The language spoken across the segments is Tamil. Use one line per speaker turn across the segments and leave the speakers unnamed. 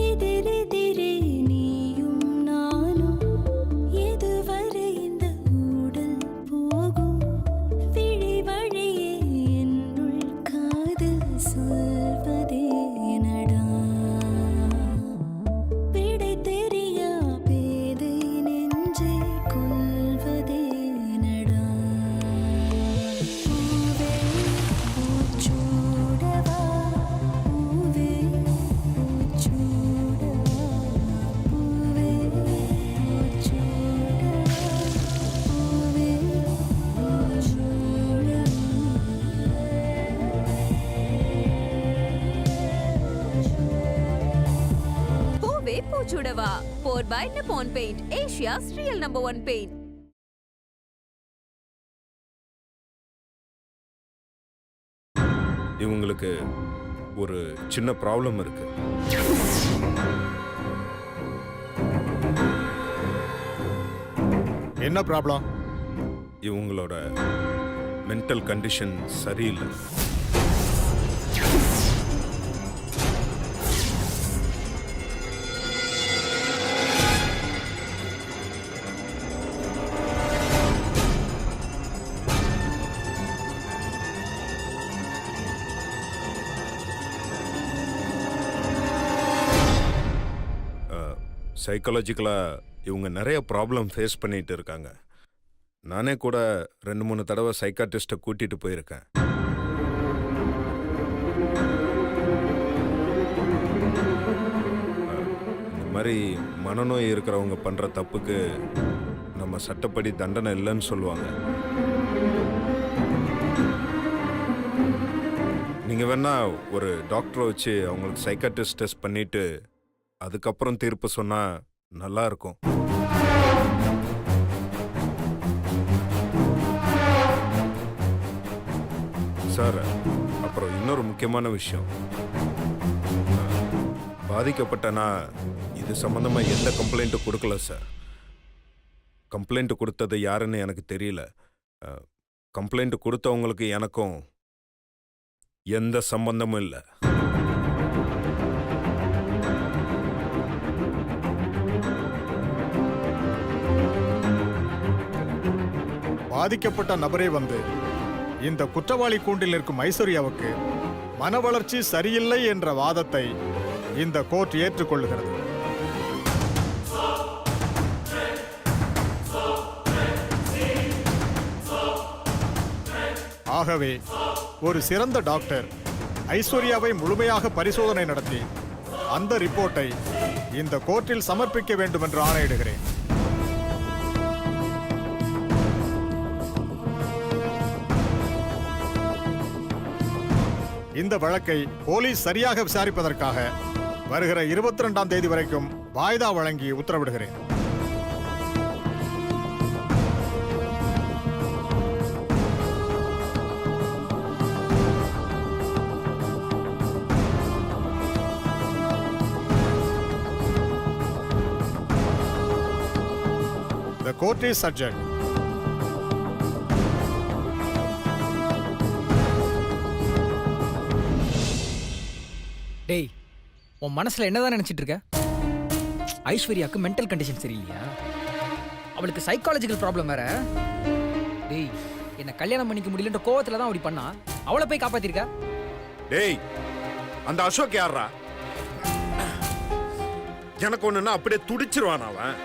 எதிரெதிரே நீயும் நானும் எதுவரை இந்த ஊடல் போகும் விழி வழியே என்னுள் காதல் சொல்வதே நடா விடை தெரியா பேதை நெஞ்சை கொள்வதே நடா பூவே பூச்சூடவா பூவே பூச்சூடவா பூவே பூச்சூடவா பூவே
பூவே பூச்சுடவா for by Nippon paint, Asia's real number 1 paint.
இவங்களுக்கு ஒரு சின்ன ப்ராப்ளம் இருக்கு.
என்ன ப்ராப்ளம்?
இவங்களோட மென்டல் கண்டிஷன் சரியில்லை. சைக்காலஜிக்கலாக இவங்க நிறைய ப்ராப்ளம் ஃபேஸ் பண்ணிட்டு இருக்காங்க. நானே கூட 2-3 தடவை சைக்காட்ரிஸ்ட்டை கூட்டிகிட்டு போயிருக்கேன். இந்த மாதிரி மனநோய் இருக்கிறவங்க பண்ணுற தப்புக்கு நம்ம சட்டப்படி தண்டனை இல்லைன்னு சொல்லுவாங்க. நீங்கள் வேணா ஒரு டாக்டரை வச்சு அவங்களுக்கு சைக்காட்ரிஸ்ட் டெஸ்ட் பண்ணிவிட்டு அதுக்கப்புறம் தீர்ப்பு சொன்னால் நல்லா இருக்கும். சார், அப்புறம் இன்னொரு முக்கியமான விஷயம், பாதிக்கப்பட்ட நான் இது சம்பந்தமாக எந்த கம்ப்ளைண்ட்டும் கொடுக்கல சார். கம்ப்ளைண்ட் கொடுத்தது யாருன்னு எனக்கு தெரியல. கம்ப்ளைண்ட் கொடுத்தவங்களுக்கு எனக்கும் எந்த சம்பந்தமும் இல்லை.
பாதிக்கப்பட்ட நபரே வந்து இந்த குற்றவாளி கூண்டில் இருக்கும் ஐஸ்வர்யாவுக்கு மன வளர்ச்சி சரியில்லை என்ற வாதத்தை இந்த கோர்ட் ஏற்றுக்கொள்கிறது. ஆகவே ஒரு சிறந்த டாக்டர் ஐஸ்வர்யாவை முழுமையாக பரிசோதனை நடத்தி அந்த ரிப்போர்ட்டை இந்த கோர்ட்டில் சமர்ப்பிக்க வேண்டும் என்று ஆணையிடுகிறேன். இந்த வழக்கை போலீஸ் சரியாக விசாரிப்பதற்காக வருகிற 22ஆம் தேதி வரைக்கும் வாய்தா வழங்கி உத்தரவிடுகிறேன். The court is adjourned.
டேய், உன் மனசுல என்னதான் நினைச்சிட்டு இருக்க? ஐஸ்வர்யாவுக்கு மென்டல் கண்டிஷன் சரியில்லையா? அவளுக்கு சைக்காலஜிக்கல் ப்ராப்ளம் வேற. டேய், என்ன கல்யாணம் பண்ணிக்க முடியலன்ற கோவத்துல தான் அப்படி பண்ணா. அவளை போய் காப்பாத்திருக்க.
டேய், அந்த அசோக் யாரா? எனக்கு ஒண்ணுன்னா அப்படியே துடிச்சிருவான் அவன்.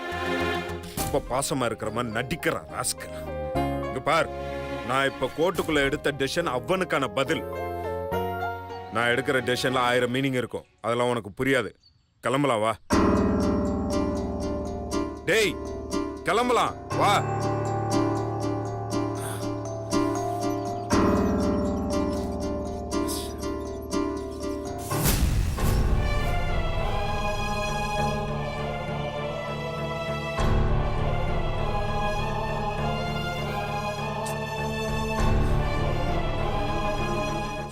இப்ப பாசமா இருக்கிற மாதிரி நடிக்கிறான் ராஸ்கல். இங்க பார், நான் இப்ப கோர்ட்டுக்குள்ள எடுத்த டெசிஷன் அவனுக்கான பதில். நான் எடுக்கிற டெசிஷன்ல 1000 மீனிங் இருக்கும். அதெல்லாம் உனக்கு புரியாது. கிளம்பலாம் வா. டேய், கிளம்பலாம் வா.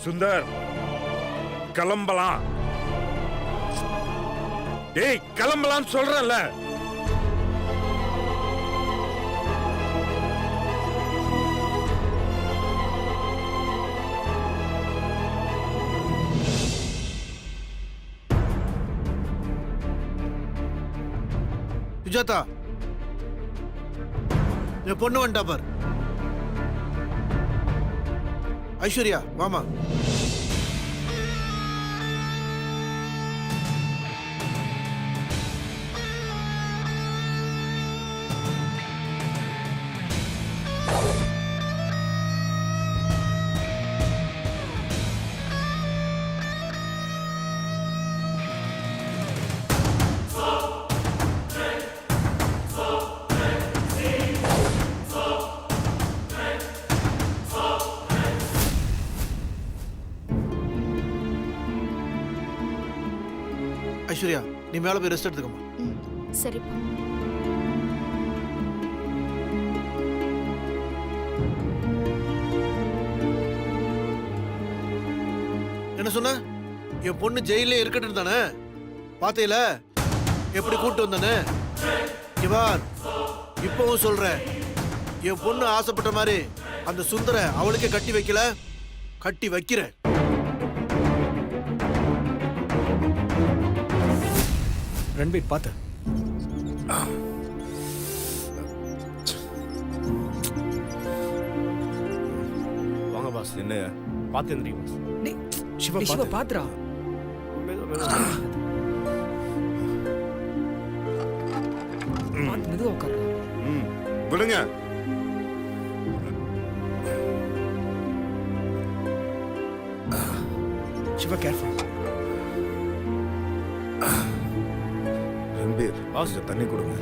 சுந்தர், கிளம்பலாம். டேய், கிளம்பலாம் சொல்றேன்ல.
சுஜாதா, என் பொண்ணு வந்துட்டா பார். ஐஸ்வர்யா வாமா. ஐஸ்வர்யா, நீ மேல போய் ரெஸ்ட் எடுத்துக்கமா.
சரிப்பா.
என்ன சொன்ன? என் பொண்ணு ஜெயிலே இருக்கட்டும் தானே? பாத்தீல எப்படி கூட்டு வந்தானே? இவார் இப்பவும் சொல்றேன், என் பொண்ணு ஆசைப்பட்ட மாதிரி அந்த சுந்தர அவளுக்கே கட்டி வைக்கல, கட்டி வைக்கிறேன்.
ரன்பீர் பார்த்து.
வாங்க பாஸ். என்ன
பார்த்து எந்திரிங்க பாஸ்.
டேய்,
சிவா
டேய், சிவா
பார்த்து.
பாத்துடா. பார்த்து மெதுவா உட்காரு.
ம், விடுங்க.
சிவா கேர்ஃபுல்.
ரன்பீர், கொஞ்சம் தண்ணி கொடுங்க.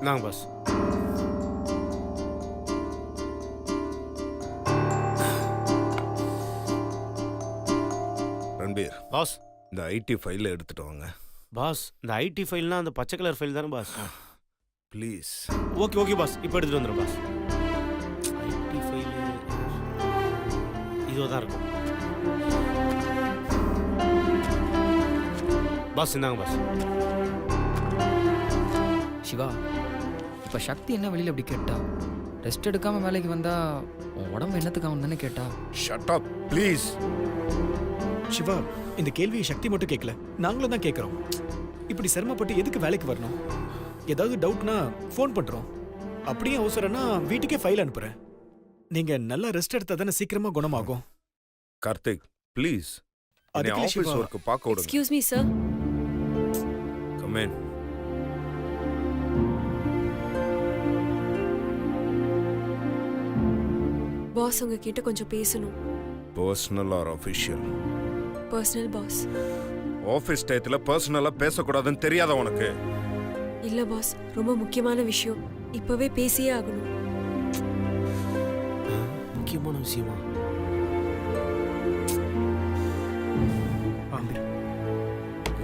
நாங்க பாஸ்.
ரன்பீர்,
பாஸ்.
இந்த ஐடி ஃபைல எடுத்துட்டு வாங்க
பாஸ், இந்த ஐடி ஃபைல்னா அந்த பச்சை கலர் ஃபைல் தானே boss?
Please.
Okay okay boss, இப்போ எடுத்துட்டு வந்துடுறேன் பாஸ். ஐடி ஃபைல் இதுவாக தான் இருக்கும் பாஸ். இந்தாங்க பாஸ்.
சிவா, இப்ப சக்தி என்ன வெளியில அப்படி கேட்டா? ரெஸ்ட் எடுக்காம வேலைக்கு வந்தா உன் உடம்பு என்னத்துக்கு தானே கேட்டா?
Shut up please.
சிவா, இந்த கேள்வியை சக்தி மட்டும் கேட்கல, நாங்களும் தான் கேட்குறோம். இப்படி சிரமப்பட்டு எதுக்கு வேலைக்கு வரணும்? ஏதாவது டவுட்னா ஃபோன் பண்றோம். அப்படியே அவசரம்னா வீட்டுக்கே ஃபைல் அனுப்புறேன். நீங்க நல்லா ரெஸ்ட் எடுத்தா தானே சீக்கிரமா குணமாகும்.
கார்த்திக் ப்ளீஸ்,
அதுக்கு
ஆஃபீஸ்
சிவா,
ஒர்க் பார்க்க விடுங்க.
Excuse me sir.
Come in.
Boss உங்ககிட்ட கொஞ்சம் பேசணும்.
Personal or official?
Personal boss.
Office டயத்தில் பர்சனலாக பேசக்கூடாதுன்னு தெரியாத உனக்கு?
இல்ல பாஸ், ரொம்ப முக்கியமான விஷயம். இப்பவே பேசியே ஆகணும்.
முக்கியமான விஷயமா?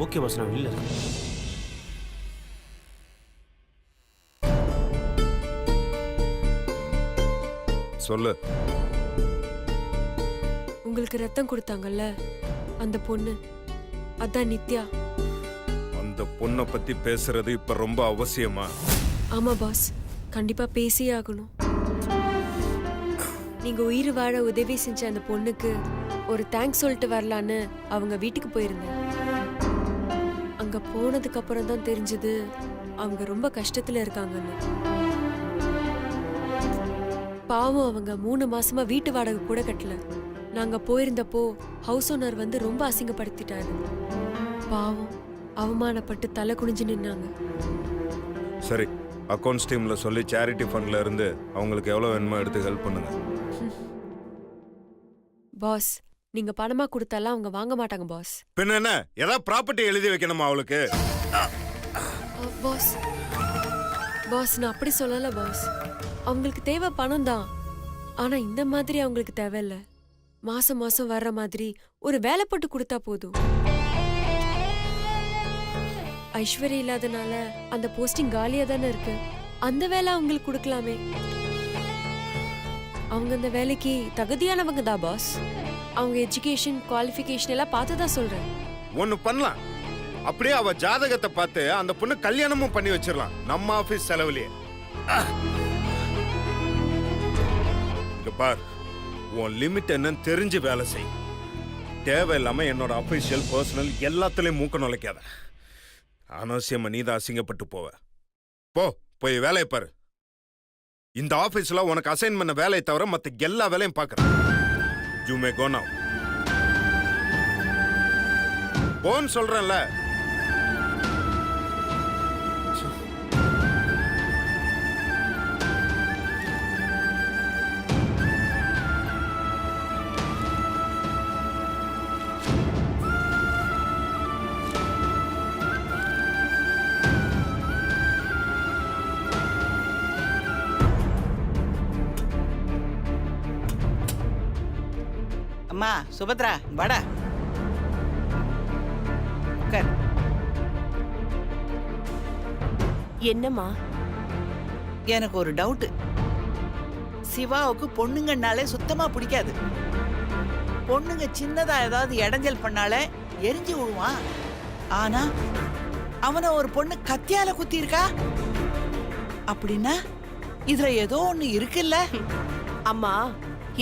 ஓகே பாஸ், நான் இல்லை.
சொல்லு.
உங்களுக்கு ரத்தம் கொடுத்தாங்கல்ல அந்த பொண்ணு, அதான் நித்யா.
அந்த பொண்ணை பத்தி பேசுறது இப்ப ரொம்ப அவசியமா?
ஆமா பாஸ், கண்டிப்பா பேசியே ஆகணும். நீங்க உயிர் வாழ உதவி செஞ்ச அந்த பொண்ணுக்கு ஒரு தேங்க்ஸ் சொல்லிட்டு வரலான்னு அவங்க வீட்டுக்கு போயிருந்தேன். அங்க போனதுக்கு அப்புறம் தான் தெரிஞ்சது அவங்க ரொம்ப கஷ்டத்துல இருக்காங்கன்னு. பாவம், அவங்க 3 மாசமா வீட்டு வாடகை கூட கட்டல. நாங்க போயிருந்தப்போ ஹவுஸ் ஓனர் வந்து ரொம்ப அசிங்கப்படுத்திட்டாரு. பாவம், அவமானப்பட்டு தலை குனிஞ்சு நின்னாங்க.
சரி, அக்கௌண்ட்ஸ் டீம்ல சொல்லி சேரிட்டி ஃபண்ட்ல இருந்து அவங்களுக்கு எவ்வளவு வேணுமோ எடுத்து ஹெல்ப் பண்ணுங்க.
பாஸ், நீங்க பணமா கொடுத்தாலாம் அவங்க வாங்க மாட்டாங்க பாஸ்.
பின்ன என்ன, ஏதாவது ப்ராப்பர்ட்டி எழுதி வைக்கணுமா அவளுக்கு?
பாஸ் பாஸ், நான் அப்படி சொல்லல பாஸ். அவங்களுக்கு தேவை பணம் தான், ஆனா இந்த மாதிரி அவங்களுக்கு தேவையில்ல. மாசம் மாசம் வர்ற மாதிரி ஒரு வேலை போட்டு கொடுத்தா போதும். ஐஸ்வர்யா இல்லாதனால அந்த போஸ்டிங் காலியா தானே இருக்கு. அந்த வேலை அவங்களுக்கு கொடுக்கலாமே. அவங்க அந்த வேலைக்கு தகுதியானவங்க தான் பாஸ். அவங்க எஜுகேஷன் குவாலிஃபிகேஷன் எல்லாம் பார்த்து தான் சொல்றேன்.
ஒன்னு பண்ணலாம், அப்படியே அவ ஜாதகத்தை பார்த்து அந்த பொண்ணு கல்யாணமும் பண்ணி வச்சிடலாம் நம்ம ஆபீஸ் செலவுலயே. இங்க பார், உன் லிமிட் என்னன்னு தெரிஞ்சு வேலை செய். தேவையில்லாம என்னோட அபிஷியல் பர்சனல் எல்லாத்துலயும் மூக்க நுழைக்காத. அனாவசியமா நீதான் அசிங்கப்பட்டு போவ. போய் வேலையை பாரு. இந்த ஆபீஸ்ல உனக்கு அசைன் பண்ண வேலையை தவிர மத்த எல்லா வேலையும் பாக்குறேன். You may go now. போன்னு சொல்றேன்ல.
அம்மா சுபத்ரா வாடா உட்கார்.
என்னம்மா?
எனக்கு ஒரு டவுட். சிவாவுக்கு பொண்ணுங்கன்னாலே சுத்தமா பிடிக்காது. பொண்ணுங்க சின்னதா ஏதாவது இடைஞ்சல் பண்ணாலே எரிஞ்சு விடுவான். ஆனா அவனை ஒரு பொண்ணு கத்தியால குத்தி இருக்கா அப்படின்னா இதுல ஏதோ ஒண்ணு இருக்குல்ல?
அம்மா,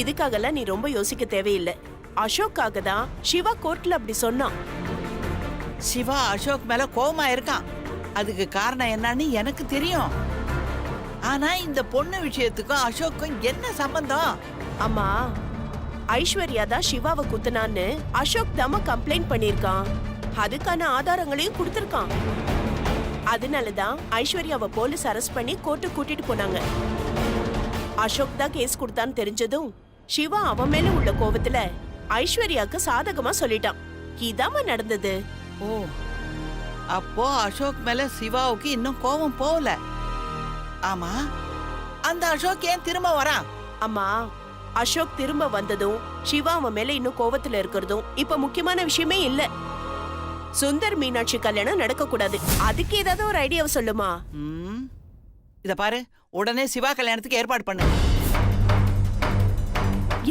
இதுக்காகலாம் நீ ரொம்ப யோசிக்க தேவையில்லை. அசோக்காக தான் சிவா கோர்ட்ல அப்படி சொன்னான்.
சிவா அசோக் மேல கோவமா இருக்கான். அதுக்கு காரணம் என்னன்னு எனக்கு தெரியும். ஆனா இந்த பொண்ணு விஷயத்துக்கும் அசோக்கும் என்ன சம்பந்தம்?
அம்மா, ஐஸ்வர்யா தான் சிவாவை குத்துனான்னு அசோக் தாம கம்ப்ளைண்ட் பண்ணிருக்கான். அதுக்கான ஆதாரங்களையும் கொடுத்திருக்கான். அதனாலதான் ஐஸ்வர்யாவை போலீஸ் அரெஸ்ட் பண்ணி கோர்ட்டு கூட்டிட்டு போனாங்க. அசோக் தான் கேஸ் கொடுத்தான்னு தெரிஞ்சதும் சிவா அவன் மேல உள்ள கோவத்துல ஐஸ்வர்யாக்கு சாதகமா சொல்லிட்டான். இதாம நடந்தது.
ஓ, அப்போ அசோக் மேல சிவாவுக்கு இன்னும் கோபம் போகல. ஆமா, அந்த அசோக் ஏன் திரும்ப வரான்?
அம்மா, அசோக் திரும்ப வந்ததும் சிவா அவன் மேல இன்னும் கோவத்துல இருக்கிறதும் இப்ப முக்கியமான விஷயமே இல்ல. சுந்தர் மீனாட்சி கல்யாணம் நடக்க கூடாது. அதுக்கு ஏதாவது ஒரு ஐடியாவை சொல்லுமா?
இத பாரு, உடனே சிவா கல்யாணத்துக்கு ஏற்பாடு பண்ணு.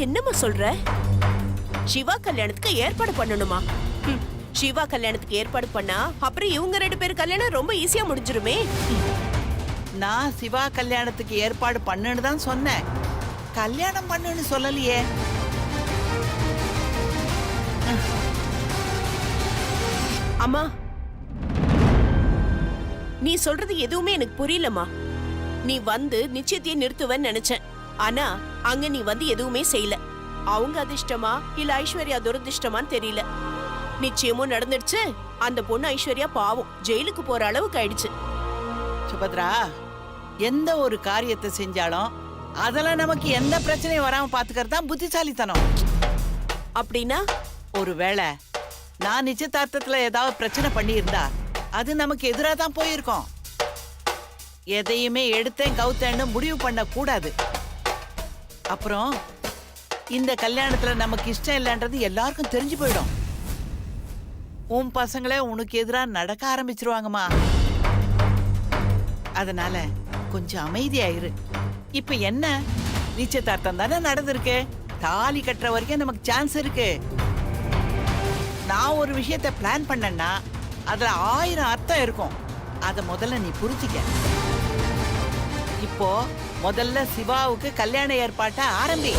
என்னம்மா சொல்ற? சிவா கல்யாணத்துக்கு ஏற்பாடு பண்ணணுமா? சிவா கல்யாணத்துக்கு ஏற்பாடு பண்ணா அப்புறம் இவங்க 2 பேர் கல்யாணம் ரொம்ப ஈஸியா முடிஞ்சிருமே.
நான் சிவா கல்யாணத்துக்கு ஏற்பாடு பண்ணுன்னு தான் சொன்னேன். கல்யாணம் பண்ணுன்னு சொல்லலையே.
அம்மா, நீ சொல்றது எதுவுமே எனக்கு புரியலம்மா. நீ வந்து நிச்சயத்தையே நிறுத்துவன்னு நினைச்சேன். ஆனா அங்க நீ வந்து எதுவுமே செய்யல. அவங்க அதிர்ஷ்டமா இல்ல ஐஸ்வர்யா துரதிர்ஷ்டமான்னு தெரியல. நிச்சயமும் நடந்துடுச்சு. அந்த பொண்ணு ஐஸ்வர்யா பாவம் ஜெயிலுக்கு போற அளவுக்கு ஆயிடுச்சு.
சுபத்ரா, எந்த ஒரு காரியத்தை செஞ்சாலும் அதெல்லாம் நமக்கு எந்த பிரச்சனையும் வராம பாத்துக்கிறது தான் புத்திசாலித்தனம்.
அப்படின்னா
ஒருவேளை நான் நிச்சயதார்த்தத்துல ஏதாவது பிரச்சனை பண்ணியிருந்தா அது நமக்கு எதிராக தான் போயிருக்கோம். எதையுமே எடுத்தேன் கவுத்தேன்னு முடிவு பண்ண கூடாது. அப்புறம் இந்த கல்யாணத்துல நமக்கு இஷ்டம் இல்லைன்றது எல்லாருக்கும் தெரிஞ்சு போயிடும். உன் பசங்களே உனக்கு எதிராக நடக்க ஆரம்பிச்சிருவாங்கம்மா. அதனால கொஞ்சம் அமைதியாயிரு. இப்ப என்ன, நிச்சயதார்த்தம் தானே நடந்திருக்கு. தாலி கட்டுற வரைக்கும் நமக்கு சான்ஸ் இருக்கு. நான் ஒரு விஷயத்தை பிளான் பண்ணேன்னா அதுல 1000 அர்த்தம் இருக்கும். அத முதல்ல நீ புரிஞ்சுக்க. இப்போ முதல்ல சிவாவுக்கு கல்யாண ஏற்பாட்டை ஆரம்பி.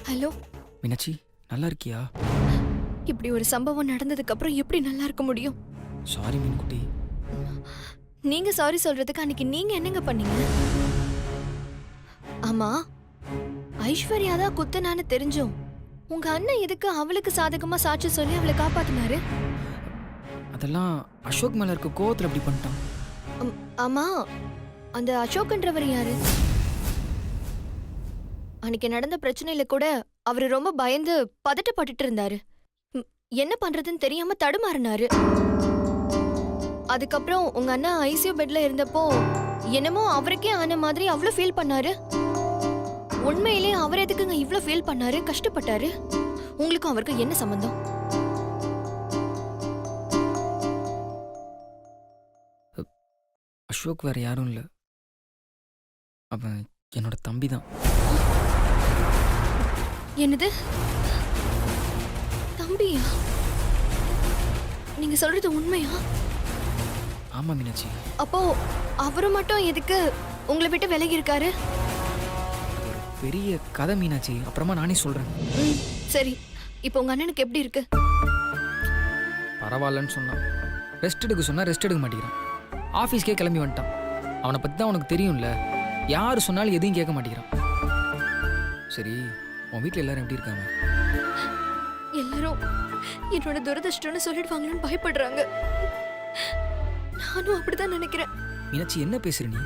ஹலோ
மீனாட்சி, நல்லா இருக்கியா?
இப்படி ஒரு சம்பவம் நடந்ததுக்கு அப்புறம் எப்படி நல்லா இருக்க முடியும்?
சாரி மீன்குட்டி.
நீங்க சாரி சொல்றதுக்கு அன்னைக்கு நீங்க என்னங்க பண்ணீங்க? ஆமா, ஐஸ்வர்யா தான் குத்துனான்னு தெரிஞ்சோம் உங்க அண்ணன் எதுக்கு அவளுக்கு சாதகமா சாட்சி சொல்லி அவளை காப்பாத்தினாரு?
அதெல்லாம் அசோக் மேல இருக்க கோவத்துல அப்படி பண்ணிட்டான்.
ஆமா, அந்த அசோக்ன்றவர் யாரு? அன்னைக்கு நடந்த பிரச்சனையில கூட அவரு ரொம்ப பயந்து பதட்டப்பட்டுட்டு இருந்தாரு. என்ன பண்றதுன்னு தெரியாம தடுமாறினாரு. அதுக்கப்புறம் உங்க அண்ணா ஐசியூ பெட்ல இருந்தப்போ என்னமோ அவருக்கே ஆன மாதிரி அவ்வளோ ஃபீல் பண்ணாரு. உண்மையிலே அவர் எதுக்குங்க இவ்வளோ ஃபீல் பண்ணாரு, கஷ்டப்பட்டாரு? உங்களுக்கும் அவருக்கு என்ன சம்பந்தம்?
அசோக் வேற யாரும் இல்லை, அவன் என்னோட தம்பி தான்.
என்னது தம்பியா? நீங்க சொல்றது உண்மையா?
ஆமா மீனாட்சி,
அப்போ அவரு மட்டும் எதுக்கு உங்களை விட்டு விலகி இருக்காரு?
பெரிய கதை மீனாட்சி, அப்புறமா நானே சொல்றேன்.
சரி, இப்போ உங்க அண்ணனுக்கு எப்படி இருக்கு?
பரவாயில்லன்னு சொன்னான். ரெஸ்ட் எடுக்க சொன்னா ரெஸ்ட் எடுக்க மாட்டேங்கிறான். ஆஃபீஸ்க்கே கிளம்பி வந்துட்டான். அவனை பற்றி தான் உனக்கு தெரியும்ல, யார் சொன்னாலும் எதையும் கேட்க மாட்டேங்கிறான். சரி, உன் வீட்டில் எல்லாரும் எப்படி இருக்காங்க?
எல்லாரும் என்னோட துரதிருஷ்டம்னு சொல்லிடுவாங்கன்னு பயப்படுறாங்க. நானும் அப்படிதான் நினைக்கிறேன்.
மீனாட்சி, என்ன பேசுற நீ?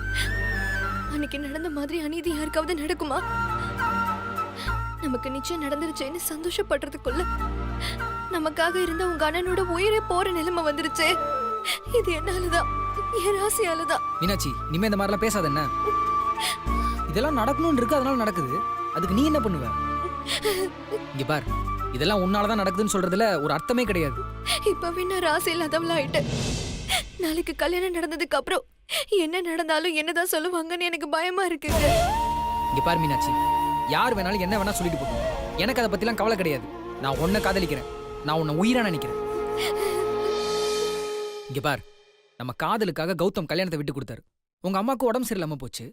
அன்னைக்கு நடந்த மாதிரி அநீதி யாருக்காவது நடக்குமா? நமக்கு நிச்சயம் நடந்துருச்சேன்னு சந்தோஷப்படுறதுக்குள்ள நமக்காக இருந்த உங்க அண்ணனோட உயிரே போற நிலைமை வந்துருச்சே. இது என்னாலதான், என் ராசியாலதான்.
மீனாட்சி, இனிமே இந்த மாதிரிலாம் பேசாத. என்ன இதெல்லாம் நடக்கணும்னு இருக்கு, அதனால நடக்குது. அதுக்கு நீ என்ன பண்ணுவ? இங்க பார், இதெல்லாம் உன்னாலதான் நடக்குதுன்னு சொல்றதுல ஒரு அர்த்தமே கிடையாது.
இப்பவே நான் ராசி இல்லாதவளா ஆயிட்டேன். நாளைக்கு கல்யாணம் நடந்ததுக்கு அப்புறம் என்ன நடந்தாலும் என்னதான் சொல்லுவாங்கன்னு எனக்கு பயமா இருக்குங்க.
இங்க பார் மீனாட்சி, யார் வேணாலும் என்ன வேணா சொல்லிட்டு போகணும். எனக்கு அதை பத்திலாம் கவலை கிடையாது. நான் உன்னை காதலிக்கிறேன், நான் உன்னை உயிரா நினைக்கிறேன். இங்க பார், நம்ம காதலுக்காக கௌதம் கல்யாணத்தை விட்டு கொடுத்தாரு. உங்க அம்மாவுக்கு உடம்பு சரியில்லாம போச்சு.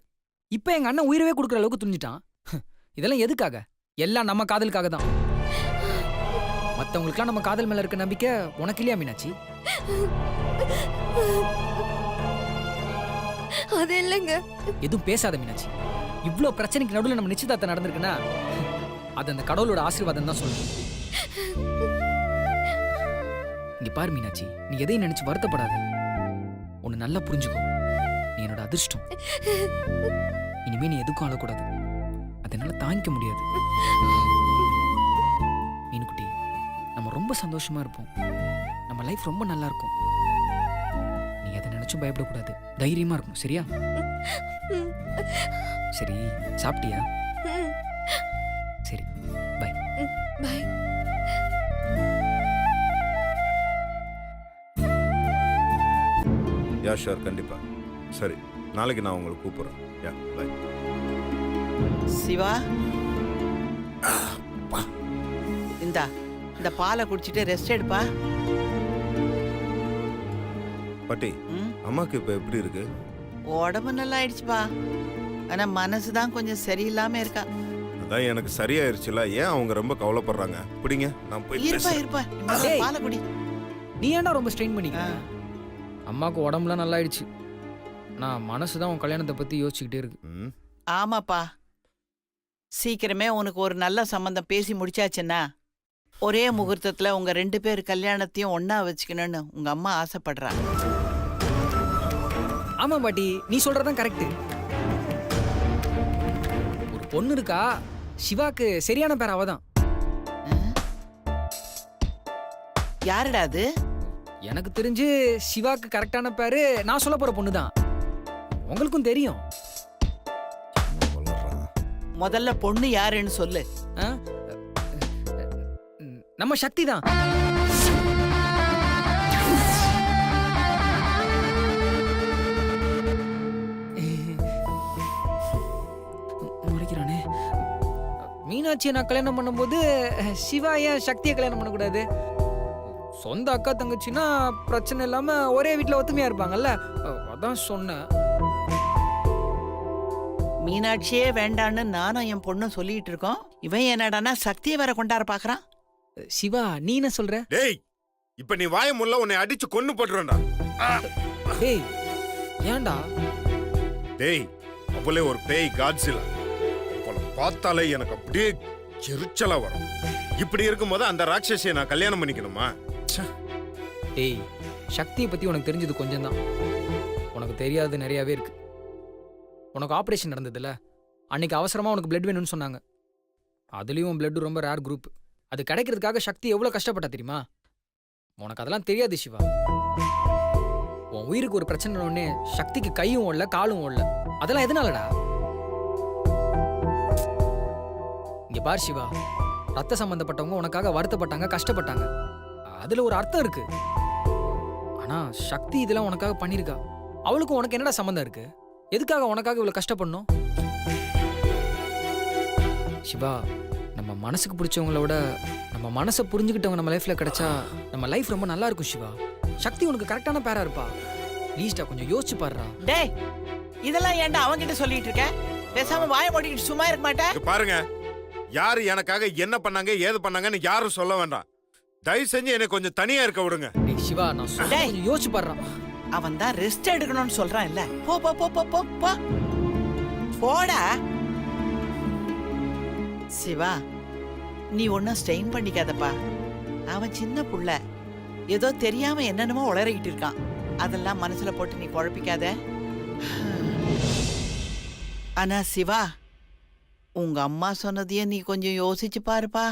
இப்ப எங்க அண்ணன் உயிரவே கொடுக்குற அளவுக்கு துணிஞ்சிட்டான். இதெல்லாம் எதுக்காக? எல்லாம் நம்ம காதலுக்காக தான். மத்தவங்களுக்குலாம் நம்ம காதல் மேல இருக்க நம்பிக்கை உனக்கு இல்லையா மீனாட்சி?
அது இல்லைங்க.
எதுவும் பேசாத மீனாட்சி. இவ்ளோ பிரச்சனைக்கு நடுவில் நம்ம நிச்சயதார்த்தம் நடந்திருக்குன்னா அது அந்த கடவுளோட ஆசீர்வாதம் தான் சொல்லுது. இங்க பாரு மீனாட்சி, நீ எதையும் நினைச்சு வருத்தப்படாத. உன்னை நல்லா புரிஞ்சுக்கோ, நீ என்னோட அதிர்ஷ்டம். இனிமே நீ எதுக்கும் அழக்கூடாது, அதனால தாங்கிக்க முடியாது. மீனுக்குட்டி, நம்ம ரொம்ப சந்தோஷமா இருப்போம். நம்ம லைஃப் ரொம்ப நல்லா இருக்கும். நீ அதை நினைச்சும் பயப்படக்கூடாது, தைரியமா இருக்கணும். சரியா? சரி, சாப்பிட்டியா? சரி, பை.
பை.
யா ஷூர், கண்டிப்பா. சரி, நாளைக்கு நான் உங்களை கூப்பிடுறேன். யா, பை.
சிவா, இந்தா இந்த பாலை குடிச்சிட்டு ரெஸ்ட் எடுப்பா.
பாட்டி,
ம்,
அம்மாக்கு இப்ப எப்படி இருக்கு?
உடம்பு நல்லா ஆயிடுச்சுப்பா. ஆனா மனசுதான் கொஞ்சம் சரியில்லாம இருக்கா.
அதான் எனக்கு சரியாயிருச்சுல, ஏன் அவங்க ரொம்ப கவலைப்படுறாங்க? பிடிங்க, நான் போய்
இருப்பா
பேசுறேன்.
இருப்பா, இந்த
ஏய்.
பாலை குடி.
நீ ஏன்டா ரொம்ப ஸ்ட்ரெயின் பண்ணிக்க? அம்மாவுக்கு உடம்புலாம் நல்லா ஆயிடுச்சு. நான் மனசுதான் உன் கல்யாணத்தை பத்தி யோசிச்சுக்கிட்டே இருக்கு.
ம்,
ஆமாப்பா, சீக்கிரமே உனக்கு ஒரு நல்ல சம்பந்தம் பேசி முடிச்சாச்சுன்னா ஒரே முகூர்த்தத்துல உங்க 2 பேர் கல்யாணத்தையும் ஒண்ணா வச்சுக்கணும்னு உங்க அம்மா ஆசைப்படுறா.
ஆமா பாட்டி, நீ சொல்றதான் கரெக்ட். ஒரு பொண்ணு இருக்கா, சிவாக்கு சரியான பேர் அவதான்.
யாருடா அது?
எனக்கு தெரிஞ்சு சிவாக்கு கரெக்டான பேரு நான் சொல்ல போற பொண்ணு தான். உங்களுக்கும் தெரியும்.
வளர்றான்.
முதல்ல பொண்ணு யாருன்னு சொல்லு.
ஆ? நம்ம சக்தி தான். முறைக்கிறானே. மீனாட்சியை நான் கல்யாணம் பண்ணும்போது சிவா ஏன் சக்தியை கல்யாணம் பண்ணக்கூடாது? சொந்த அக்கா தங்கச்சின்னா பிரச்சனை இல்லாம ஒரே வீட்டுல ஒத்துமையா இருப்பாங்கல்ல, அதான் சொன்னேன்.
மீனாட்சியே வேண்டான்னு நானும் என் பொண்ணும் சொல்லிட்டு இருக்கோம். இவன் என்னடானா சக்தியை வேற கொண்டாட பாக்குறான்.
சிவா, நீ என்ன சொல்ற?
டேய், இப்ப நீ வாய முல்ல உன்னை அடிச்சு கொன்னு போட்டுறேன்டா.
டேய், ஏன்டா?
டேய், அவளே ஒரு பேய் காட்ஸிலா. அவளை பார்த்தாலே எனக்கு அப்படியே எரிச்சலா வரும். இப்படி இருக்கும்போது அந்த ராட்சசியை நான் கல்யாணம் பண்ணிக்கணுமா? ச்சே.
டேய், சக்தியை பத்தி உனக்கு தெரிஞ்சது கொஞ்சம் தான். உனக்கு தெரியாது நிறையாவே இருக்கு. உனக்கு ஆப்ரேஷன் நடந்ததுல, அன்னைக்கு அவசரமா உனக்கு பிளட் வேணும்னு சொன்னாங்க. அதுலயும் பிளட் ரொம்ப ரேர் குரூப். அது கிடைக்கிறதுக்காக சக்தி எவ்வளவு கஷ்டப்பட்டா தெரியுமா? உனக்கு அதெல்லாம் தெரியாது சிவா. உன் உயிருக்கு ஒரு பிரச்சனை ஒண்ணே சக்திக்கு கையும் ஓடல காலும் ஓடல அதெல்லாம் எதனாலடா? இங்க பார் சிவா, ரத்த சம்பந்தப்பட்டவங்க உனக்காக வருத்தப்பட்டாங்க, கஷ்டப்பட்டாங்க. அதுல ஒரு அர்த்தம் இருக்கு. ஆனா சக்தி இதெல்லாம் உனக்காக பண்ணிருக்கா. அவளுக்கும் உனக்கு என்னடா சம்பந்தம் இருக்கு? எதுக்காக உனக்காக இவ்வளவு கஷ்டப்படணும்? சிவா, நம்ம மனசுக்கு பிடிச்சவங்கள விட நம்ம மனசை புரிஞ்சுக்கிட்டவங்க நம்ம லைஃப்ல கிடைச்சா நம்ம லைஃப் ரொம்ப நல்லா இருக்கும் சிவா. சக்தி உனக்கு கரெக்டான பேரா இருப்பா. ப்ளீஸ்டா கொஞ்சம் யோசிச்சு பாருடா.
டேய் இதெல்லாம் ஏன்டா அவங்கிட்ட சொல்லிட்டு இருக்க? பேசாம வாயை மூடிக்கிட்டு சும்மா இருக்க மாட்டே?
இங்க பாருங்க, யாரு எனக்காக என்ன பண்ணாங்க ஏது பண்ணாங்கன்னு யாரும் சொல்ல வேண்டாம். தயவு செஞ்சு என்னை கொஞ்சம் தனியா இருக்க விடுங்க.
டேய் சிவா, நான் சொல்றேன்,
டேய்.
கொஞ்சம் யோசிச்சு பாருடா.
அவன் தான் ரெஸ்ட் எடுக்கணும்னு சொல்றான் இல்ல? போ போ போ போ போ போ போடா. சிவா, நீ ஒன்னும் ஸ்ட்ரெயின் பண்ணிக்காதப்பா. அவன் சின்ன புள்ள, ஏதோ தெரியாம என்னென்னமோ உளறிக்கிட்டு இருக்கான். அதெல்லாம் மனசுல போட்டு நீ குழப்பிக்காத. ஆனா சிவா, உங்க அம்மா சொன்னதையே நீ கொஞ்சம் யோசிச்சு பாருப்பா.